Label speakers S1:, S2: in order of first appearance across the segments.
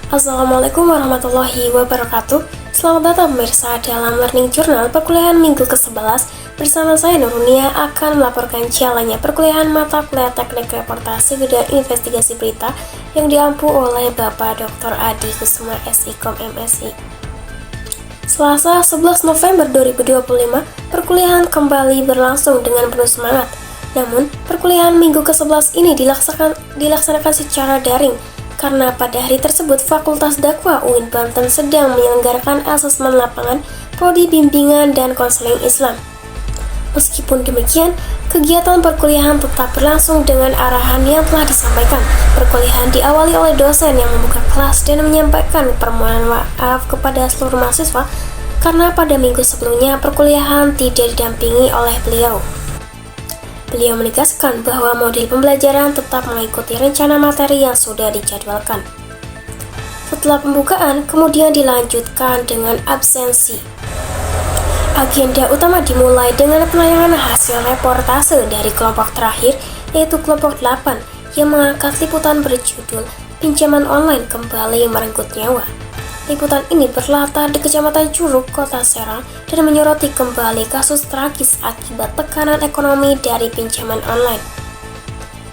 S1: Assalamualaikum warahmatullahi wabarakatuh. Selamat datang pemirsa dalam Learning Journal perkuliahan minggu ke-11. Bersama saya Nurunia akan melaporkan jalannya perkuliahan mata kuliah teknik reportase dan investigasi berita yang diampu oleh Bapak Dr. Adi Kusuma SIKOM MSI. Selasa 11 November 2025, perkuliahan kembali berlangsung dengan penuh semangat. Namun, perkuliahan minggu ke-11 ini dilaksanakan secara daring karena pada hari tersebut Fakultas Dakwah UIN Banten sedang menyelenggarakan asesmen lapangan prodi bimbingan dan konseling Islam. Meskipun demikian, kegiatan perkuliahan tetap berlangsung dengan arahan yang telah disampaikan. Perkuliahan diawali oleh dosen yang membuka kelas dan menyampaikan permohonan maaf kepada seluruh mahasiswa karena pada minggu sebelumnya perkuliahan tidak didampingi oleh beliau. Beliau menegaskan bahwa model pembelajaran tetap mengikuti rencana materi yang sudah dijadwalkan. Setelah pembukaan, kemudian dilanjutkan dengan absensi. Agenda utama dimulai dengan penayangan hasil reportase dari kelompok terakhir, yaitu kelompok 8, yang mengangkat liputan berjudul "Pinjaman Online Kembali Merenggut Nyawa". Liputan ini berlatar di Kecamatan Curug, Kota Serang, dan menyoroti kembali kasus tragis akibat tekanan ekonomi dari pinjaman online.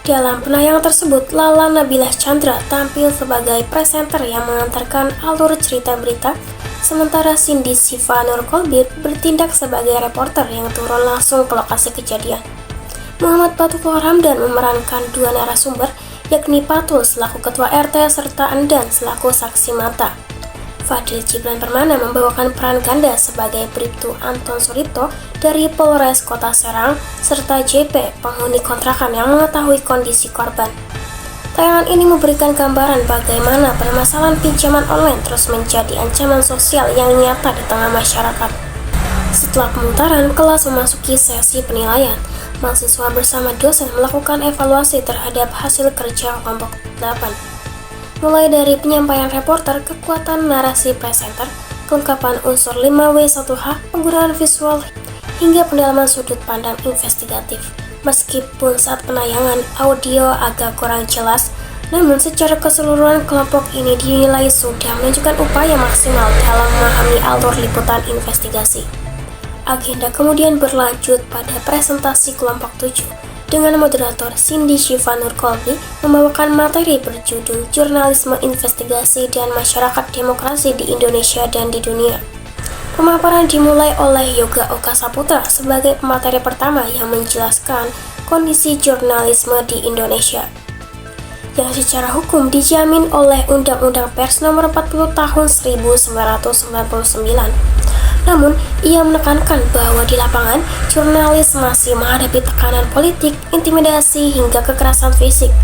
S1: Dalam penayangan tersebut, Lala Nabilah Chandra tampil sebagai presenter yang mengantarkan alur cerita berita, sementara Cindy Siva Nurkolbir bertindak sebagai reporter yang turun langsung ke lokasi kejadian. Muhammad Fatullah Ramdan memerankan dua narasumber, yakni Patul selaku Ketua RT serta Endan selaku saksi mata. Fadil Jibran Permana membawakan peran ganda sebagai Bribtu Anton Suripto dari Polres Kota Serang, serta JP, penghuni kontrakan yang mengetahui kondisi korban. Tayangan ini memberikan gambaran bagaimana permasalahan pinjaman online terus menjadi ancaman sosial yang nyata di tengah masyarakat. Setelah pemutaran, kelas memasuki sesi penilaian. Mahasiswa bersama dosen melakukan evaluasi terhadap hasil kerja kelompok 8. Mulai dari penyampaian reporter, kekuatan narasi presenter, kelengkapan unsur 5W1H, penggunaan visual, hingga pendalaman sudut pandang investigatif. Meskipun saat penayangan audio agak kurang jelas, namun secara keseluruhan kelompok ini dinilai sudah menunjukkan upaya maksimal dalam memahami alur liputan investigasi. Agenda kemudian berlanjut pada presentasi kelompok 7, dengan moderator Cindy Siva Nurkolbi membawakan materi berjudul Jurnalisme Investigasi dan Masyarakat Demokrasi di Indonesia dan di Dunia. Pemaparan dimulai oleh Yoga Oka Saputra sebagai pemateri pertama yang menjelaskan kondisi jurnalisme di Indonesia, yang secara hukum dijamin oleh Undang-Undang Pers Nomor 40 Tahun 1999. Namun, ia menekankan bahwa di lapangan, jurnalis masih menghadapi tekanan politik, intimidasi, hingga kekerasan fisik.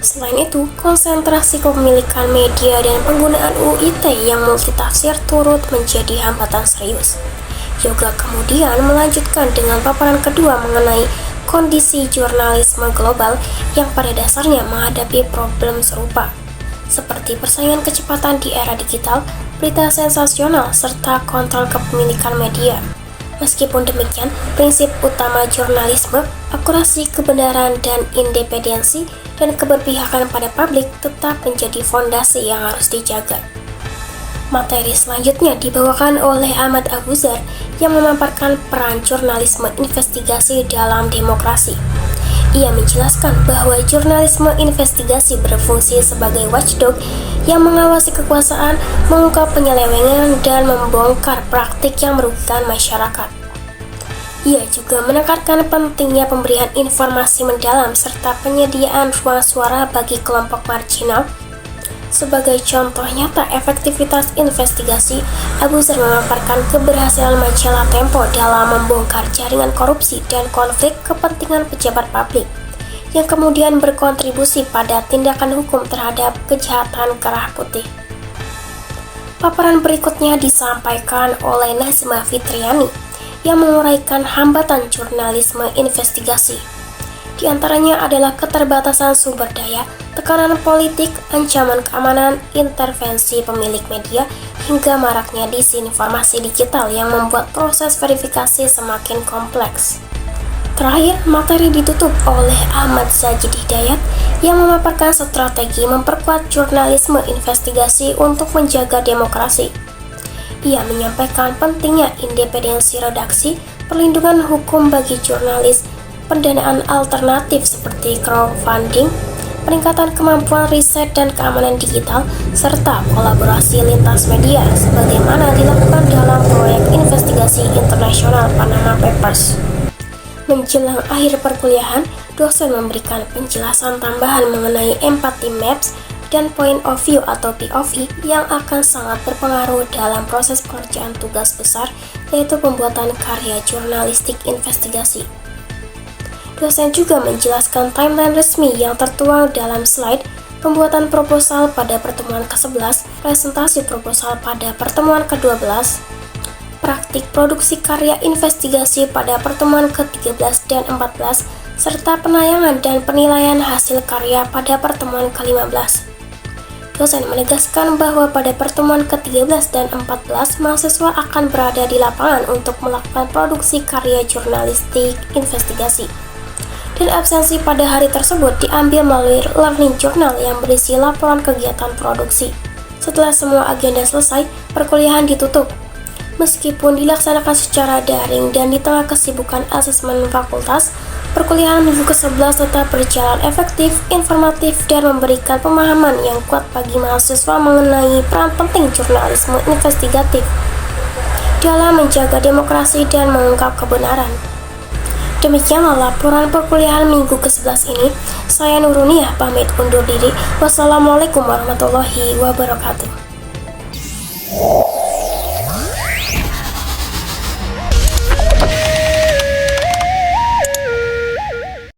S1: Selain itu, konsentrasi kepemilikan media dan penggunaan UIT yang multitafsir turut menjadi hambatan serius. Yoga kemudian melanjutkan dengan paparan kedua mengenai kondisi jurnalisme global yang pada dasarnya menghadapi problem serupa, seperti persaingan kecepatan di era digital, berita sensasional, serta kontrol kepemilikan media. Meskipun demikian, prinsip utama jurnalisme, akurasi, kebenaran, dan independensi, dan keberpihakan pada publik tetap menjadi fondasi yang harus dijaga. Materi selanjutnya dibawakan oleh Ahmad Abuzar yang memaparkan peran jurnalisme investigasi dalam demokrasi. Ia menjelaskan bahwa jurnalisme investigasi berfungsi sebagai watchdog yang mengawasi kekuasaan, mengungkap penyelewengan, dan membongkar praktik yang merugikan masyarakat. Ia juga menekankan pentingnya pemberian informasi mendalam serta penyediaan ruang suara bagi kelompok marginal. Sebagai contoh nyata efektivitas investigasi, Abuzar memaparkan keberhasilan majalah Tempo dalam membongkar jaringan korupsi dan konflik kepentingan pejabat publik, yang kemudian berkontribusi pada tindakan hukum terhadap kejahatan kerah putih. Paparan berikutnya disampaikan oleh Nazma Fitriani yang menguraikan hambatan jurnalisme investigasi. Di antaranya adalah keterbatasan sumber daya, tekanan politik, ancaman keamanan, intervensi pemilik media, hingga maraknya disinformasi digital yang membuat proses verifikasi semakin kompleks. Terakhir, materi ditutup oleh Ahmad Zajid Hidayat yang memaparkan strategi memperkuat jurnalisme investigasi untuk menjaga demokrasi. Ia menyampaikan pentingnya independensi redaksi, perlindungan hukum bagi jurnalis, pendanaan alternatif seperti crowdfunding, peningkatan kemampuan riset dan keamanan digital, serta kolaborasi lintas media sebagaimana dilakukan dalam proyek investigasi internasional Panama Papers. Menjelang akhir perkuliahan, dosen memberikan penjelasan tambahan mengenai empathy maps dan point of view atau POV yang akan sangat berpengaruh dalam proses pekerjaan tugas besar, yaitu pembuatan karya jurnalistik investigasi. Dosen juga menjelaskan timeline resmi yang tertuang dalam slide, pembuatan proposal pada pertemuan ke-11, presentasi proposal pada pertemuan ke-12, praktik produksi karya investigasi pada pertemuan ke-13 dan 14, serta penayangan dan penilaian hasil karya pada pertemuan ke-15. Dosen menegaskan bahwa pada pertemuan ke-13 dan 14, mahasiswa akan berada di lapangan untuk melakukan produksi karya jurnalistik investigasi. Dan absensi pada hari tersebut diambil melalui learning journal yang berisi laporan kegiatan produksi. Setelah semua agenda selesai, perkuliahan ditutup. Meskipun dilaksanakan secara daring dan di tengah kesibukan asesmen fakultas, perkuliahan minggu ke-11 tetap berjalan efektif, informatif, dan memberikan pemahaman yang kuat bagi mahasiswa mengenai peran penting jurnalisme investigatif dalam menjaga demokrasi dan mengungkap kebenaran. Demikianlah laporan perkuliahan minggu ke-11 ini. Saya Nuruniah pamit undur diri. Wassalamualaikum warahmatullahi wabarakatuh.